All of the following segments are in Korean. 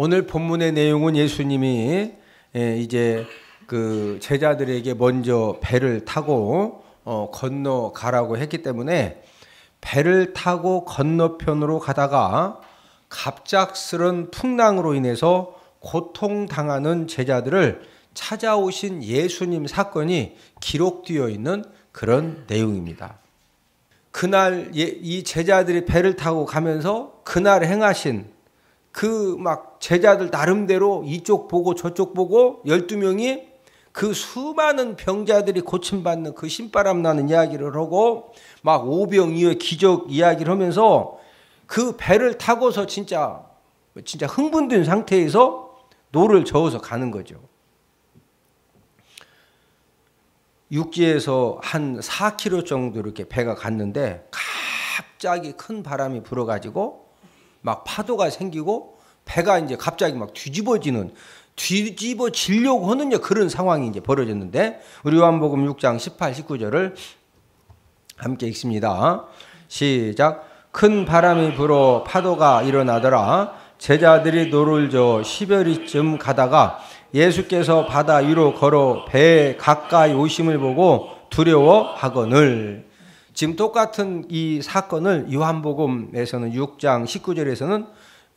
오늘 본문의 내용은 예수님이 이제 그 제자들에게 먼저 배를 타고 건너가라고 했기 때문에 배를 타고 건너편으로 가다가 갑작스런 풍랑으로 인해서 고통당하는 제자들을 찾아오신 예수님 사건이 기록되어 있는 그런 내용입니다. 그날 이 제자들이 배를 타고 가면서 그날 행하신 그 막 제자들 나름대로 이쪽 보고 저쪽 보고 12명이 그 수많은 병자들이 고침받는 그 신바람 나는 이야기를 하고 막 오병이어의 기적 이야기를 하면서 그 배를 타고서 진짜 흥분된 상태에서 노를 저어서 가는 거죠. 육지에서 한 4km 정도 이렇게 배가 갔는데 갑자기 큰 바람이 불어가지고 막 파도가 생기고 배가 이제 갑자기 막 뒤집어지려고 하는 그런 상황이 이제 벌어졌는데 우리 요한복음 6장 18, 19절을 함께 읽습니다. 시작. 큰 바람이 불어 파도가 일어나더라. 제자들이 노를 저어 10여리쯤 가다가 예수께서 바다 위로 걸어 배에 가까이 오심을 보고 두려워하거늘. 지금 똑같은 이 사건을 요한복음에서는 6장 19절에서는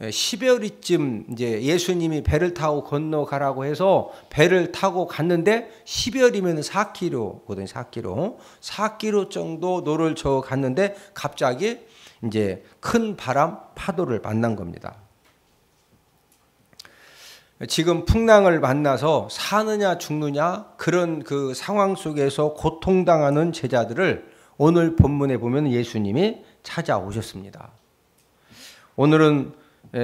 10여리쯤 이제 예수님이 배를 타고 건너가라고 해서 배를 타고 갔는데 10여리면 4km거든요. 4km 정도 노를 저어 갔는데 갑자기 이제 큰 바람 파도를 만난 겁니다. 지금 풍랑을 만나서 사느냐 죽느냐 그런 그 상황 속에서 고통당하는 제자들을 오늘 본문에 보면 예수님이 찾아오셨습니다. 오늘은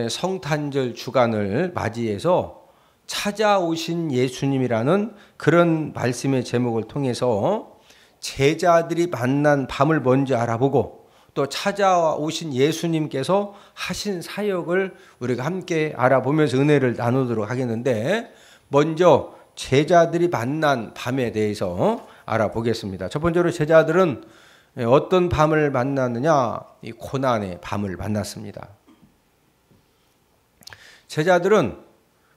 성탄절 주간을 맞이해서 찾아오신 예수님이라는 그런 말씀의 제목을 통해서 제자들이 만난 밤을 먼저 알아보고 또 찾아오신 예수님께서 하신 사역을 우리가 함께 알아보면서 은혜를 나누도록 하겠는데 먼저 제자들이 만난 밤에 대해서 알아보겠습니다. 첫 번째로 제자들은 어떤 밤을 만났느냐? 이 고난의 밤을 만났습니다. 제자들은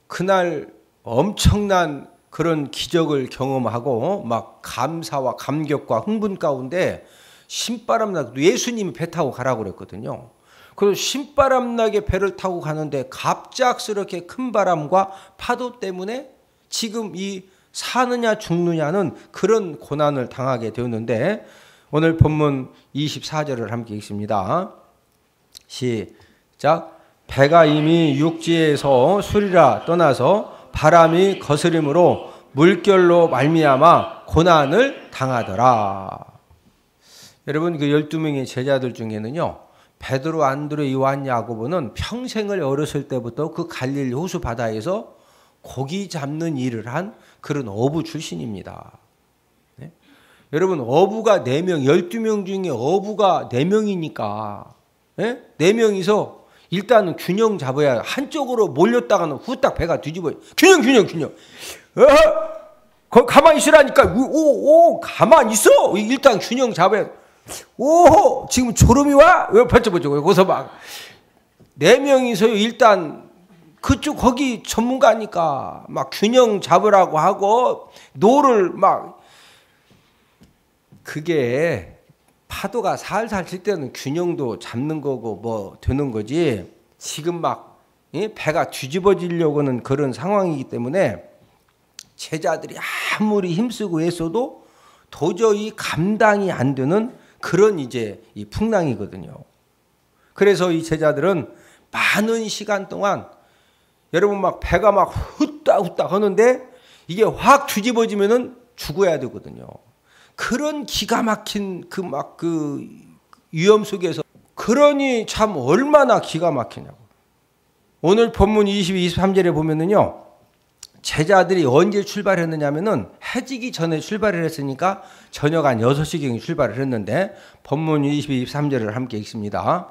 그날 엄청난 그런 기적을 경험하고 막 감사와 감격과 흥분 가운데 신바람 나고 예수님이 배 타고 가라고 그랬거든요. 그래서 신바람 나게 배를 타고 가는데 갑작스럽게 큰 바람과 파도 때문에 지금 이 사느냐 죽느냐는 그런 고난을 당하게 되었는데 오늘 본문 24절을 함께 읽습니다. 시작. 배가 이미 육지에서 수리라 떠나서 바람이 거스림으로 물결로 말미암아 고난을 당하더라. 여러분 그 12명의 제자들 중에는요. 베드로, 안드레, 요한, 야고보는 평생을 어렸을 때부터 그 갈릴리 호수 바다에서 고기 잡는 일을 한 그런 어부 출신입니다. 네? 여러분 어부가 4명, 12명 중에 어부가 4명이니까 네? 4명이서 일단은 균형 잡아야 한쪽으로 몰렸다가는 후딱 배가 뒤집어요. 균형. 가만히 있으라니까. 가만히 있어. 일단 균형 잡아야. 오, 지금 졸음이 와? 왜 벌쩍벌쩍 거기서 막 4명이서 일단 그쪽 거기 전문가니까 막 균형 잡으라고 하고 노를 막 그게 파도가 살살 칠 때는 균형도 잡는 거고 뭐 되는 거지 지금 막 배가 뒤집어지려고 하는 그런 상황이기 때문에 제자들이 아무리 힘쓰고 애써도 도저히 감당이 안 되는 그런 이제 이 풍랑이거든요. 그래서 이 제자들은 많은 시간 동안 여러분 막 배가 막 후딱 하는데 이게 확 뒤집어지면은 죽어야 되거든요. 그런 기가 막힌 그 위험 속에서 그러니 참 얼마나 기가 막히냐고. 오늘 본문 22, 23절에 보면은요. 제자들이 언제 출발했느냐면은 해지기 전에 출발을 했으니까 저녁 한 6시경에 출발을 했는데 본문 22, 23절을 함께 읽습니다.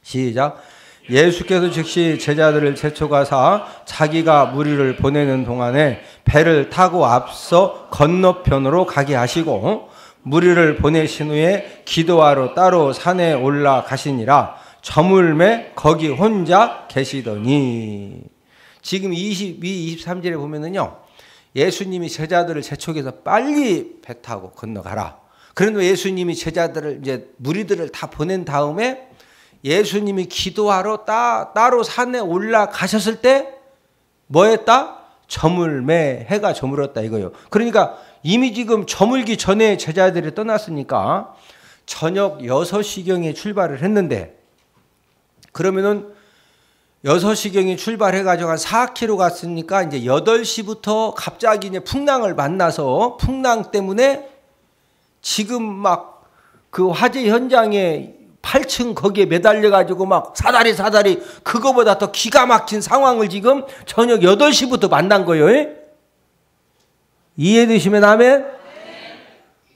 시작. 예수께서 즉시 제자들을 제쳐가사 자기가 무리를 보내는 동안에 배를 타고 앞서 건너편으로 가게 하시고 무리를 보내신 후에 기도하러 따로 산에 올라가시니라. 저물매 거기 혼자 계시더니. 지금 22, 23절에 보면은요, 예수님이 제자들을 재촉해서 빨리 배 타고 건너가라. 그런데 예수님이 제자들을 이제 무리들을 다 보낸 다음에 예수님이 기도하러 따로 산에 올라가셨을 때 뭐 했다? 저물매 해가 저물었다 이거예요. 그러니까 이미 지금 저물기 전에 제자들이 떠났으니까 저녁 6시경에 출발을 했는데, 그러면은 6시경에 출발해가지고 한 4km 갔으니까 이제 8시부터 갑자기 이제 풍랑을 만나서 풍랑 때문에 지금 막 그 화재 현장에 8층 거기에 매달려가지고 막 사다리 그거보다 더 기가 막힌 상황을 지금 저녁 8시부터 만난 거예요. 이해되시면 아멘?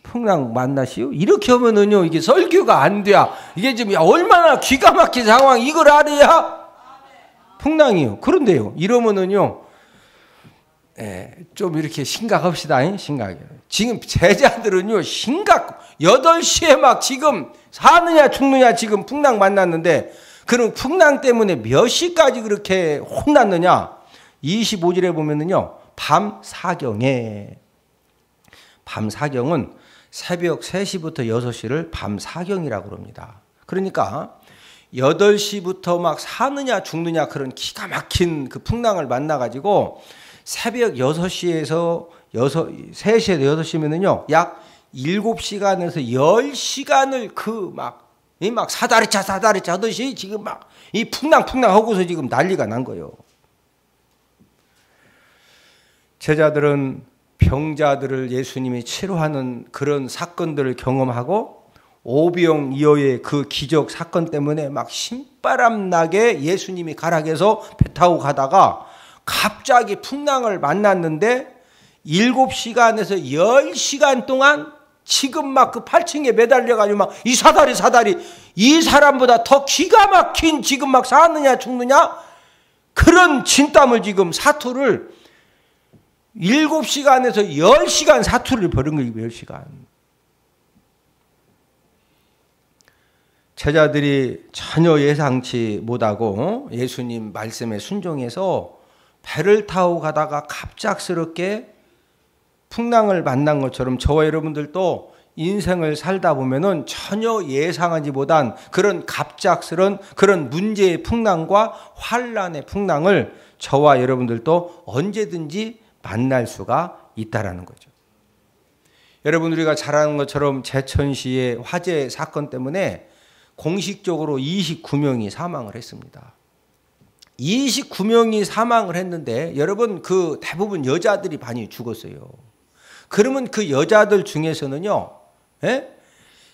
풍랑 만나시오? 이렇게 하면은요, 이게 설교가 안 돼. 이게 지금 얼마나 기가 막힌 상황, 이걸 알아야 풍랑이요. 그런데요, 이러면은요, 좀 이렇게 심각합시다. 심각해. 지금 제자들은요, 8시에 막 지금 사느냐 죽느냐 지금 풍랑 만났는데, 그럼 풍랑 때문에 몇 시까지 그렇게 혼났느냐? 25절에 보면은요, 밤 사경은 새벽 3시부터 6시를 밤 사경이라고 그럽니다. 그러니까 8시부터 막 사느냐 죽느냐 그런 기가 막힌 그 풍랑을 만나가지고 새벽 3시에서 6시면은요, 약 7시간에서 10시간을 그 막 사다리차 하듯이 지금 막 이 풍랑 하고서 지금 난리가 난 거예요. 제자들은 병자들을 예수님이 치료하는 그런 사건들을 경험하고 오병이어의 그 기적 사건 때문에 막 신바람 나게 예수님이 가락에서 배 타고 가다가 갑자기 풍랑을 만났는데 7시간에서 10시간 동안 지금 막 그 8층에 매달려가지고 막 이 사다리 이 사람보다 더 기가 막힌 지금 막 사느냐 죽느냐 그런 진땀을 지금 사투를 7시간에서 10시간 사투를 벌인 거예요. 10시간. 제자들이 전혀 예상치 못하고 예수님 말씀에 순종해서 배를 타고 가다가 갑작스럽게 풍랑을 만난 것처럼 저와 여러분들도 인생을 살다 보면은 전혀 예상하지 못한 그런 갑작스런 그런 문제의 풍랑과 환란의 풍랑을 저와 여러분들도 언제든지 만날 수가 있다라는 거죠. 여러분, 우리가 잘 아는 것처럼 제천시의 화재 사건 때문에 공식적으로 29명이 사망을 했습니다. 29명이 사망을 했는데 여러분, 그 대부분 여자들이 많이 죽었어요. 그러면 그 여자들 중에서는요,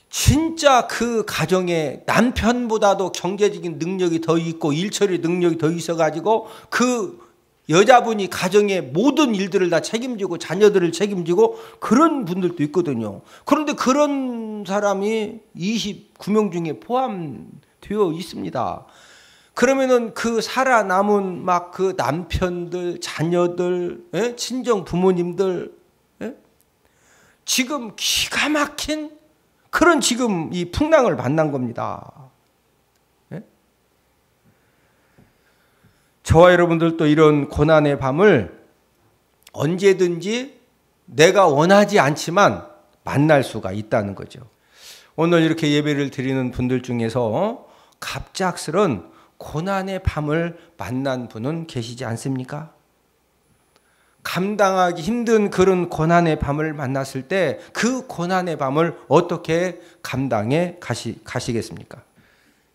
진짜 그 가정에 남편보다도 경제적인 능력이 더 있고 일처리 능력이 더 있어가지고 그 여자분이 가정의 모든 일들을 다 책임지고 자녀들을 책임지고 그런 분들도 있거든요. 그런데 그런 사람이 29명 중에 포함되어 있습니다. 그러면은 그 살아남은 막 그 남편들, 자녀들, 친정 부모님들, 지금 기가 막힌 그런 지금 이 풍랑을 만난 겁니다. 저와 여러분들도 이런 고난의 밤을 언제든지 내가 원하지 않지만 만날 수가 있다는 거죠. 오늘 이렇게 예배를 드리는 분들 중에서 갑작스런 고난의 밤을 만난 분은 계시지 않습니까? 감당하기 힘든 그런 고난의 밤을 만났을 때 그 고난의 밤을 어떻게 감당해 가시겠습니까?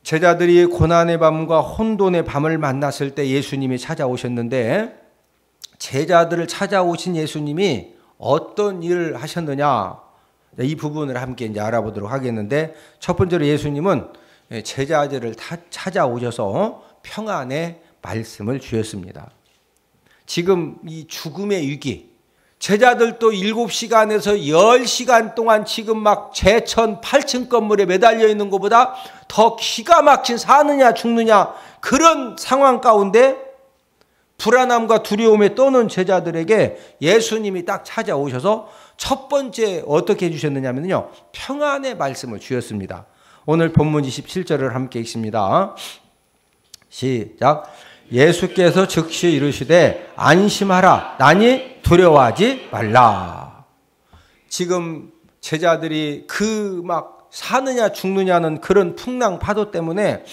제자들이 고난의 밤과 혼돈의 밤을 만났을 때 예수님이 찾아오셨는데 제자들을 찾아오신 예수님이 어떤 일을 하셨느냐, 이 부분을 함께 이제 알아보도록 하겠는데, 첫 번째로 예수님은 제자들을 찾아오셔서 평안의 말씀을 주셨습니다. 지금 이 죽음의 위기, 제자들도 7시간에서 10시간 동안 지금 막 제천 8층 건물에 매달려 있는 것보다 더 기가 막힌 사느냐 죽느냐 그런 상황 가운데 불안함과 두려움에 떠는 제자들에게 예수님이 딱 찾아오셔서 첫 번째 어떻게 해주셨느냐면요, 평안의 말씀을 주셨습니다. 오늘 본문 27절을 함께 읽습니다. 시작. 예수께서 즉시 이르시되 안심하라. 나니 두려워하지 말라. 지금 제자들이 그 막 사느냐 죽느냐는 그런 풍랑 파도 때문에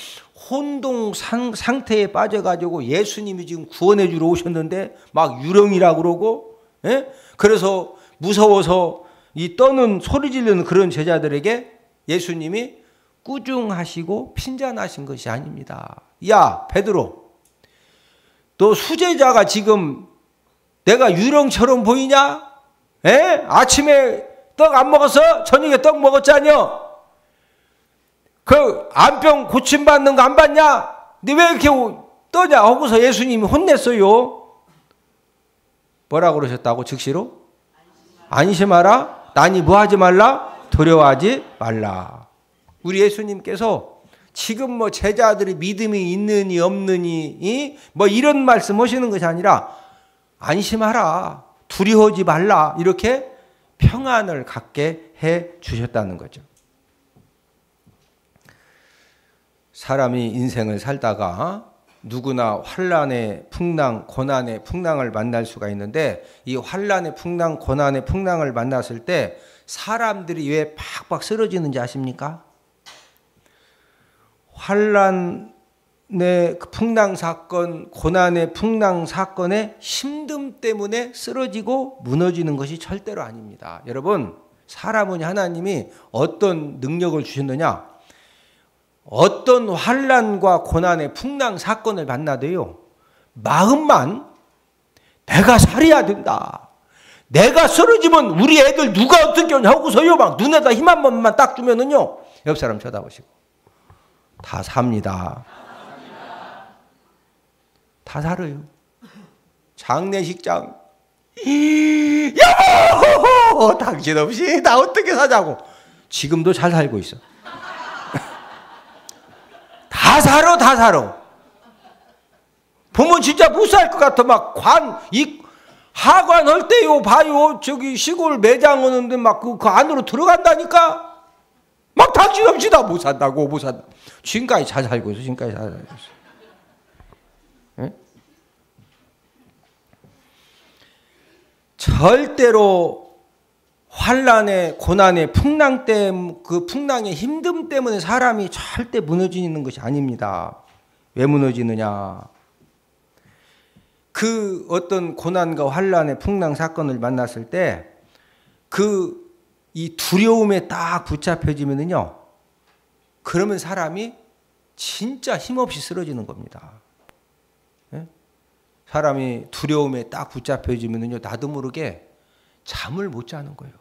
혼동 상태에 빠져가지고 예수님이 지금 구원해 주러 오셨는데 막 유령이라 그러고, 예? 그래서 무서워서 이 떠는 소리 지르는 그런 제자들에게 예수님이 꾸중하시고 핀잔하신 것이 아닙니다. 야 베드로, 너 수제자가 지금 내가 유령처럼 보이냐? 에? 아침에 떡 안 먹었어? 저녁에 떡 먹었잖여? 그 암병 고침받는 거 안 봤냐? 근데 왜 이렇게 떠냐? 하고서 예수님이 혼냈어요. 뭐라고 그러셨다고? 즉시로? 안심하라. 나니 뭐 하지 말라? 두려워하지 말라. 우리 예수님께서 지금 뭐 제자들이 믿음이 있느니 없느니 뭐 이런 말씀 하시는 것이 아니라 안심하라. 두려워하지 말라. 이렇게 평안을 갖게 해 주셨다는 거죠. 사람이 인생을 살다가 누구나 환난의 풍랑, 고난의 풍랑을 만날 수가 있는데 이 환난의 풍랑, 고난의 풍랑을 만났을 때 사람들이 왜 팍팍 쓰러지는지 아십니까? 환난의 풍랑 사건, 고난의 풍랑 사건의 힘듦 때문에 쓰러지고 무너지는 것이 절대로 아닙니다. 여러분, 사람은 하나님이 어떤 능력을 주셨느냐? 어떤 환난과 고난의 풍랑 사건을 만나도요, 마음만 내가 살아야 된다. 내가 쓰러지면 우리 애들 누가 어떻게 하고서요, 막 눈에다 힘 한 번만 딱 주면은요, 옆 사람 쳐다보시고 다 삽니다. 다 살아요. 장례식장, 여보, 당신 없이 나 어떻게 사자고. 지금도 잘 살고 있어. 다 살아, 다 살아. 보면 진짜 못 살 것 같아. 막 하관 할 때요, 봐요. 저기 시골 매장 오는데 막 그 안으로 들어간다니까? 막 당신 없이 다 못 산다고, 못 산다. 지금까지 잘 살고 있어, 지금까지 잘 살고 있어. 예? 절대로 환난의 고난의 풍랑 때문에, 그 풍랑의 힘듦 때문에 사람이 절대 무너지는 것이 아닙니다. 왜 무너지느냐? 그 어떤 고난과 환난의 풍랑 사건을 만났을 때 이 두려움에 딱 붙잡혀지면은요, 그러면 사람이 진짜 힘없이 쓰러지는 겁니다. 예? 사람이 두려움에 딱 붙잡혀지면은요, 나도 모르게 잠을 못 자는 거예요.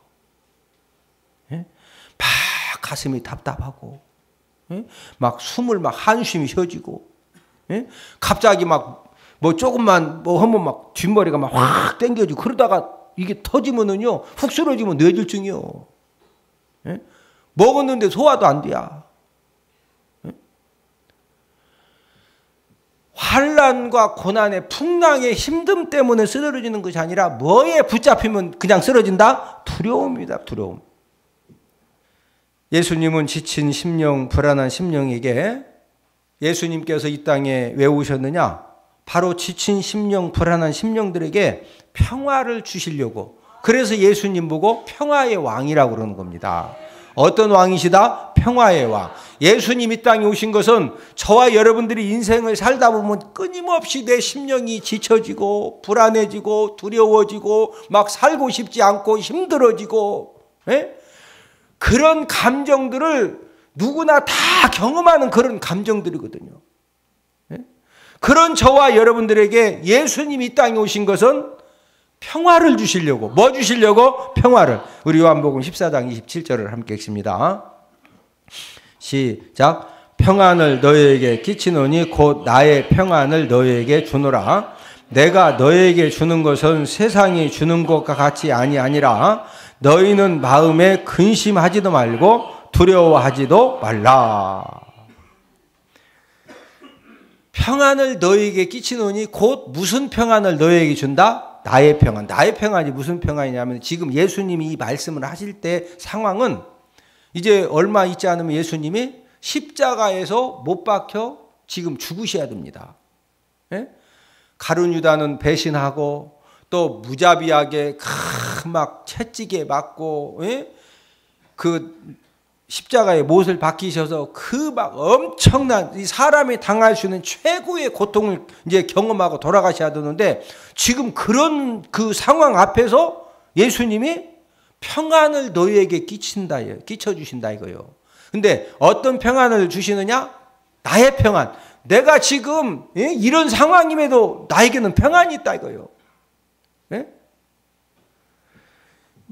예? 막 가슴이 답답하고, 예? 막 숨을 막 한숨이 쉬어지고, 예? 갑자기 막 뭐 조금만 뭐 하면 막 뒷머리가 막 확 당겨지고, 그러다가 이게 터지면은요, 훅 쓰러지면 뇌졸중이요. 예? 먹었는데 소화도 안 돼야. 예? 환난과 고난의 풍랑의 힘듦 때문에 쓰러지는 것이 아니라 뭐에 붙잡히면 그냥 쓰러진다? 두려움이다, 두려움. 예수님은 지친 심령, 불안한 심령에게 예수님께서 이 땅에 왜 오셨느냐? 바로 지친 심령, 불안한 심령들에게 평화를 주시려고. 그래서 예수님 보고 평화의 왕이라고 그러는 겁니다. 어떤 왕이시다? 평화의 왕. 예수님 이 땅에 오신 것은 저와 여러분들이 인생을 살다 보면 끊임없이 내 심령이 지쳐지고 불안해지고 두려워지고 막 살고 싶지 않고 힘들어지고, 예? 그런 감정들을 누구나 다 경험하는 그런 감정들이거든요. 예? 그런 저와 여러분들에게 예수님이 이 땅에 오신 것은 평화를 주시려고. 뭐 주시려고? 평화를. 우리 요한복음 14장 27절을 함께 읽습니다. 시작. 평안을 너희에게 끼치노니 곧 나의 평안을 너희에게 주노라. 내가 너희에게 주는 것은 세상이 주는 것과 같이 아니라 너희는 마음에 근심하지도 말고 두려워하지도 말라. 평안을 너희에게 끼치노니 곧 무슨 평안을 너희에게 준다? 나의 평안. 나의 평안이 무슨 평안이냐면, 지금 예수님이 이 말씀을 하실 때 상황은 이제 얼마 있지 않으면 예수님이 십자가에서 못 박혀 지금 죽으셔야 됩니다. 예? 가룟 유다는 배신하고 또 무자비하게 막 채찍에 맞고, 예? 그 십자가에 못을 박히셔서 그 막 엄청난 이 사람이 당할 수 있는 최고의 고통을 이제 경험하고 돌아가셔야 되는데, 지금 그런 그 상황 앞에서 예수님이 평안을 너희에게 끼쳐주신다 이거요. 근데 어떤 평안을 주시느냐? 나의 평안. 내가 지금 이런 상황임에도 나에게는 평안이 있다 이거요. 예?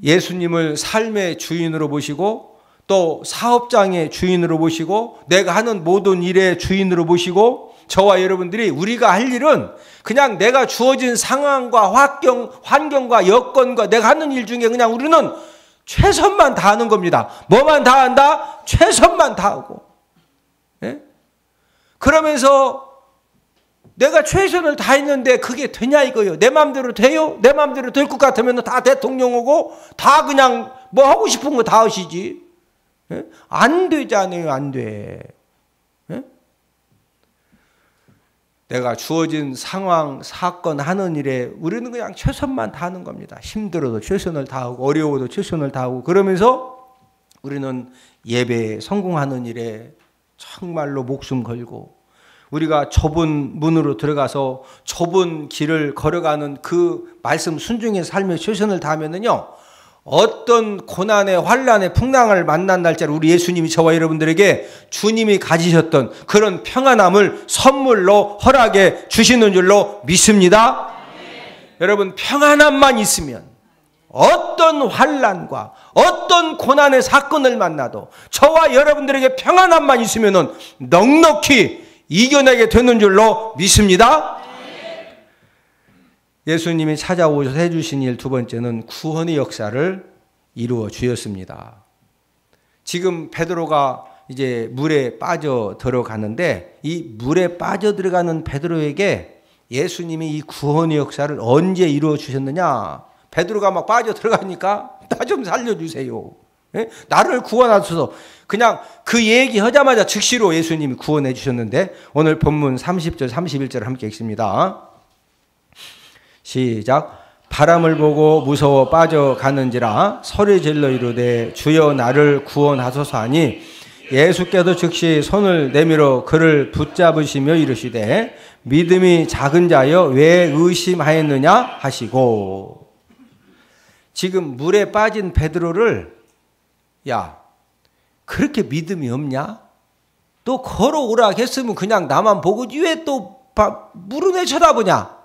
예수님을 삶의 주인으로 보시고 또 사업장의 주인으로 보시고 내가 하는 모든 일의 주인으로 보시고, 저와 여러분들이 우리가 할 일은 그냥 내가 주어진 상황과 환경과 여건과 내가 하는 일 중에 그냥 우리는 최선만 다하는 겁니다. 뭐만 다한다? 최선만 다하고. 예? 그러면서 내가 최선을 다했는데 그게 되냐 이거요. 내 마음대로 돼요? 내 마음대로 될 것 같으면 다 대통령 오고 다 그냥 뭐 하고 싶은 거 다 하시지. 예? 안 되잖아요. 안 돼. 예? 내가 주어진 상황, 사건 하는 일에 우리는 그냥 최선만 다하는 겁니다. 힘들어도 최선을 다하고 어려워도 최선을 다하고, 그러면서 우리는 예배에 성공하는 일에 정말로 목숨 걸고, 우리가 좁은 문으로 들어가서 좁은 길을 걸어가는 그 말씀 순종의 삶에 최선을 다하면은요, 어떤 고난의 환난의 풍랑을 만난 날짜를 우리 예수님이 저와 여러분들에게 주님이 가지셨던 그런 평안함을 선물로 허락해 주시는 줄로 믿습니다. 여러분, 평안함만 있으면 어떤 환난과 어떤 고난의 사건을 만나도 저와 여러분들에게 평안함만 있으면 넉넉히 이겨내게 되는 줄로 믿습니다. 예수님이 찾아오셔서 해주신 일 두 번째는 구원의 역사를 이루어 주셨습니다. 지금 베드로가 이제 물에 빠져 들어가는데, 이 물에 빠져 들어가는 베드로에게 예수님이 이 구원의 역사를 언제 이루어 주셨느냐? 베드로가 막 빠져 들어가니까 나 좀 살려주세요. 예? 나를 구원하소서. 그냥 그 얘기 하자마자 즉시로 예수님이 구원해 주셨는데, 오늘 본문 30절 31절 함께 읽습니다. 시작. 바람을 보고 무서워 빠져가는지라 소리질러 이르되 주여 나를 구원하소서 하니, 예수께서 즉시 손을 내밀어 그를 붙잡으시며 이르시되 믿음이 작은 자여 왜 의심하였느냐 하시고. 지금 물에 빠진 베드로를, 야 그렇게 믿음이 없냐? 또 걸어오라 했으면 그냥 나만 보고지 왜 또 물은 왜 쳐다보냐?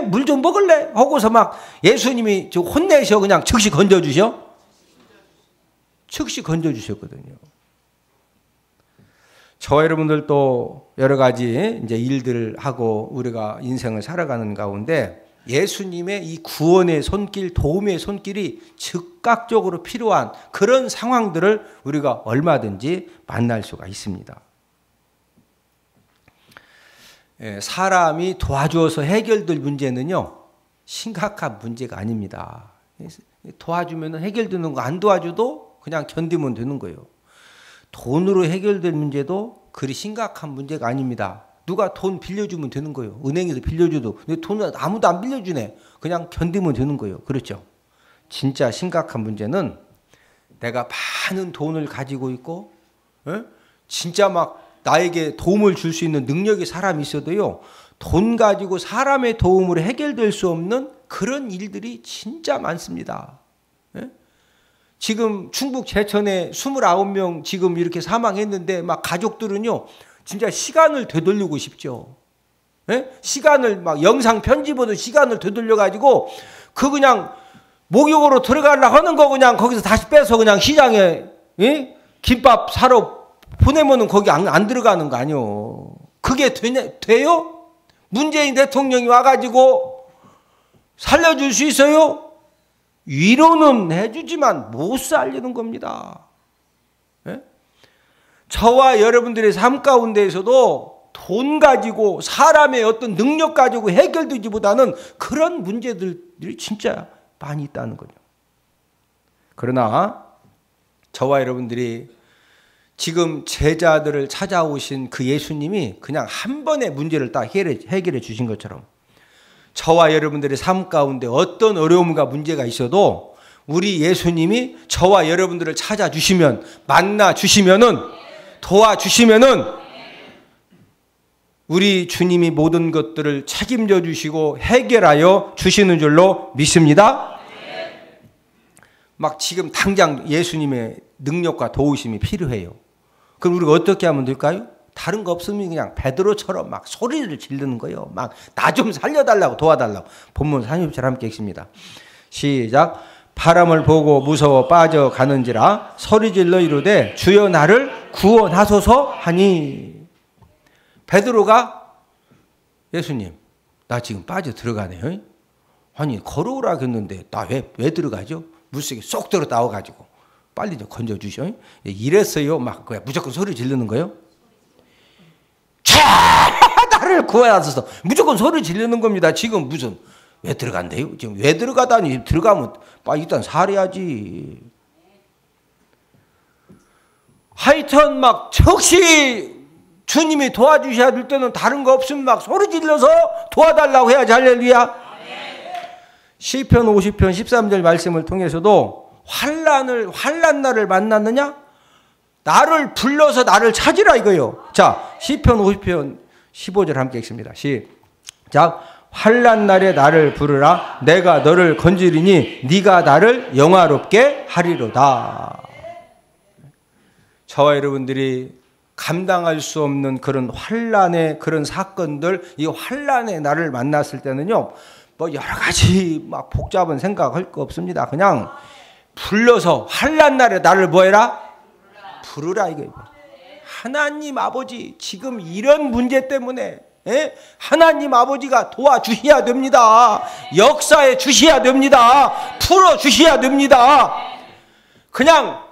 물 좀 먹을래? 하고서 막 예수님이 혼내셔 그냥 즉시 건져주셔? 즉시 건져주셨거든요. 저와 여러분들도 여러 가지 이제 일들을 하고 우리가 인생을 살아가는 가운데 예수님의 이 구원의 손길, 도움의 손길이 즉각적으로 필요한 그런 상황들을 우리가 얼마든지 만날 수가 있습니다. 사람이 도와주어서 해결될 문제는요, 심각한 문제가 아닙니다. 도와주면 해결되는 거, 안 도와줘도 그냥 견디면 되는 거예요. 돈으로 해결될 문제도 그리 심각한 문제가 아닙니다. 누가 돈 빌려주면 되는 거예요. 은행에서 빌려줘도 돈을 아무도 안 빌려주네. 그냥 견디면 되는 거예요. 그렇죠? 진짜 심각한 문제는 내가 많은 돈을 가지고 있고, 진짜 막 나에게 도움을 줄 수 있는 능력이 사람이 있어도요, 돈 가지고 사람의 도움으로 해결될 수 없는 그런 일들이 진짜 많습니다. 지금 충북 제천에 29명 지금 이렇게 사망했는데 막 가족들은요, 진짜 시간을 되돌리고 싶죠. 시간을 막 영상 편집으로 시간을 되돌려 가지고 그 그냥 목욕으로 들어가려고 하는 거 그냥 거기서 다시 빼서 그냥 시장에 김밥 사러 보내면은 거기 안 들어가는 거 아니요. 그게 돼요? 문재인 대통령이 와가지고 살려줄 수 있어요? 위로는 해주지만 못 살리는 겁니다. 저와 여러분들의 삶 가운데에서도 돈 가지고 사람의 어떤 능력 가지고 해결되지보다는 그런 문제들이 진짜 많이 있다는 거죠. 그러나 저와 여러분들이 지금 제자들을 찾아오신 그 예수님이 그냥 한 번에 문제를 딱 해결해 주신 것처럼 저와 여러분들의 삶 가운데 어떤 어려움과 문제가 있어도 우리 예수님이 저와 여러분들을 찾아주시면, 만나주시면은, 도와주시면은 우리 주님이 모든 것들을 책임져 주시고 해결하여 주시는 줄로 믿습니다. 막 지금 당장 예수님의 능력과 도우심이 필요해요. 그럼 우리가 어떻게 하면 될까요? 다른 거 없으면 그냥 베드로처럼 막 소리를 지르는 거예요. 막 나 좀 살려달라고, 도와달라고. 본문 30절 함께 읽습니다. 시작. 바람을 보고 무서워 빠져가는지라 소리질러 이르되 주여 나를 구원하소서 하니. 베드로가 예수님 나 지금 빠져 들어가네요. 아니 걸어오라고 했는데 나 왜 들어가죠? 물속에 쏙 들어 나와가지고 빨리 좀 건져주셔. 이랬어요. 막 무조건 소리 지르는 거예요. 나를 구하소서. 무조건 소리 지르는 겁니다. 지금 무슨 왜 들어간대요? 지금 왜 들어가다니. 들어가면 일단 살해야지. 하여튼 막 적시 주님이 도와주셔야 될 때는 다른 거 없으면 막 소리 질러서 도와달라고 해야지. 할렐루야. 시편 50편 13절 말씀을 통해서도 환난 날을 만났느냐? 나를 불러서 나를 찾으라 이거요. 자, 시편 50편 15절 함께 읽습니다. 시작. 환난 날에 나를 부르라. 내가 너를 건지리니 네가 나를 영화롭게 하리로다. 저와 여러분들이 감당할 수 없는 그런 환난의 그런 사건들, 이 환난의 날을 만났을 때는요, 뭐 여러 가지 막 복잡한 생각할 거 없습니다. 그냥 불러서 환난 날에 나를 뭐해라? 부르라 이거예요. 하나님 아버지 지금 이런 문제 때문에 하나님 아버지가 도와주셔야 됩니다. 역사해 주셔야 됩니다. 풀어주셔야 됩니다. 그냥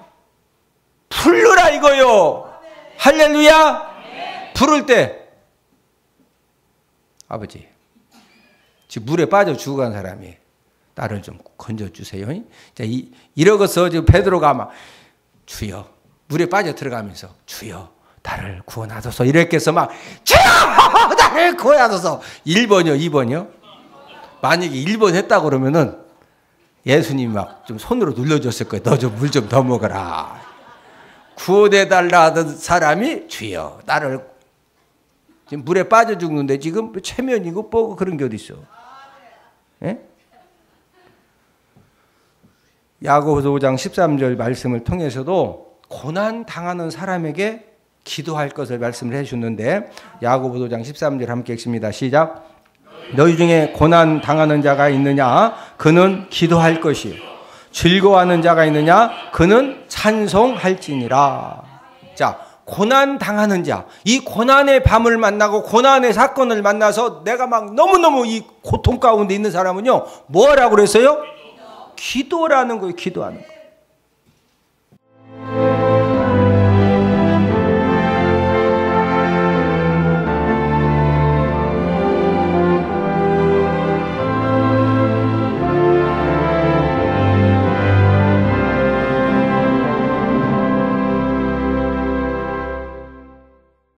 부르라 이거요. 할렐루야. 부를 때 아버지 지금 물에 빠져 죽어간 사람이 나를 좀 건져주세요. 자, 이러고서 지금 베드로가 막 주여 물에 빠져 들어가면서 주여 나를 구원하소서 이랬겠어. 막 주여 나를 구원하소서. 1번이요 2번이요? 만약에 1번 했다 그러면은 예수님이 막 좀 손으로 눌러줬을 거예요. 너 좀 물 좀 더 먹어라. 구원해달라 하던 사람이 주여 나를, 지금 물에 빠져 죽는데 지금 체면이고 뽀고 그런 게 어디 있어? 예? 야고보서 5장 13절 말씀을 통해서도 고난 당하는 사람에게 기도할 것을 말씀을 해주셨는데, 야고보서 5장 13절 함께 읽습니다. 시작. 너희 중에 고난 당하는 자가 있느냐? 그는 기도할 것이요. 즐거워하는 자가 있느냐? 그는 찬송할지니라. 자, 고난 당하는 자, 이 고난의 밤을 만나고 고난의 사건을 만나서 내가 막 너무너무 이 고통 가운데 있는 사람은요, 뭐 하라고 그랬어요? 기도라는 거예요. 기도하는 거.